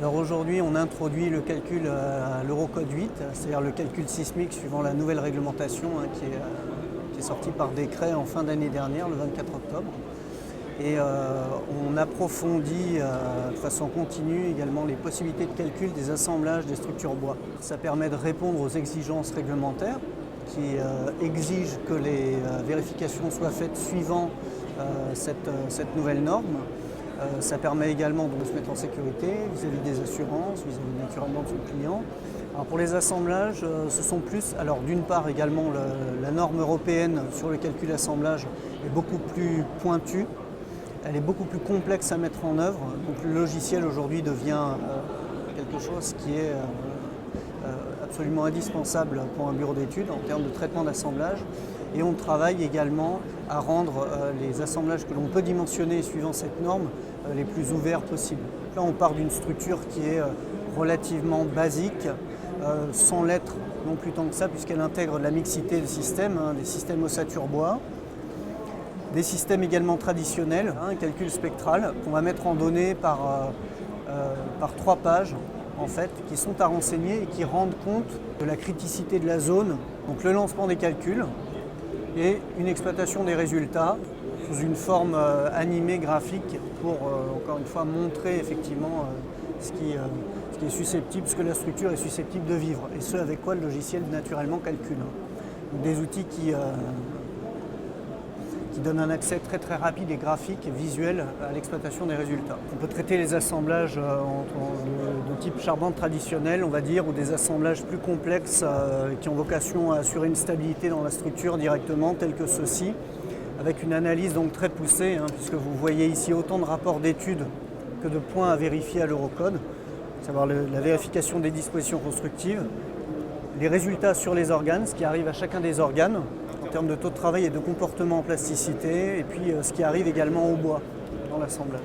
Alors aujourd'hui, on introduit le calcul à l'Eurocode 8, c'est-à-dire le calcul sismique suivant la nouvelle réglementation qui est sortie par décret en fin d'année dernière, le 24 octobre. Et on approfondit de façon continue également les possibilités de calcul des assemblages des structures bois. Ça permet de répondre aux exigences réglementaires qui exigent que les vérifications soient faites suivant cette nouvelle norme. Ça permet également de se mettre en sécurité vis-à-vis des assurances, vis-à-vis naturellement de son client. Alors pour les assemblages, ce sont plus, alors d'une part également la norme européenne sur le calcul assemblage est beaucoup plus pointue, elle est beaucoup plus complexe à mettre en œuvre, donc le logiciel aujourd'hui devient quelque chose qui est absolument indispensable pour un bureau d'études en termes de traitement d'assemblage. Et on travaille également à rendre les assemblages que l'on peut dimensionner suivant cette norme les plus ouverts possibles. Là, on part d'une structure qui est relativement basique, sans l'être non plus tant que ça, puisqu'elle intègre la mixité de systèmes, des systèmes ossature bois, des systèmes également traditionnels, un calcul spectral qu'on va mettre en données par 3 pages en fait, qui sont à renseigner et qui rendent compte de la criticité de la zone, donc le lancement des calculs et une exploitation des résultats sous une forme animée graphique pour encore une fois montrer effectivement ce qui est susceptible, ce que la structure est susceptible de vivre et ce avec quoi le logiciel naturellement calcule. Donc des outils qui donne un accès très rapide et graphique et visuel à l'exploitation des résultats. On peut traiter les assemblages de type charbon traditionnel, on va dire, ou des assemblages plus complexes qui ont vocation à assurer une stabilité dans la structure directement, tels que ceux-ci, avec une analyse donc très poussée, puisque vous voyez ici autant de rapports d'études que de points à vérifier à l'Eurocode, à savoir la vérification des dispositions constructives, les résultats sur les organes, ce qui arrive à chacun des organes, en termes de taux de travail et de comportement en plasticité, et puis ce qui arrive également au bois dans l'assemblage.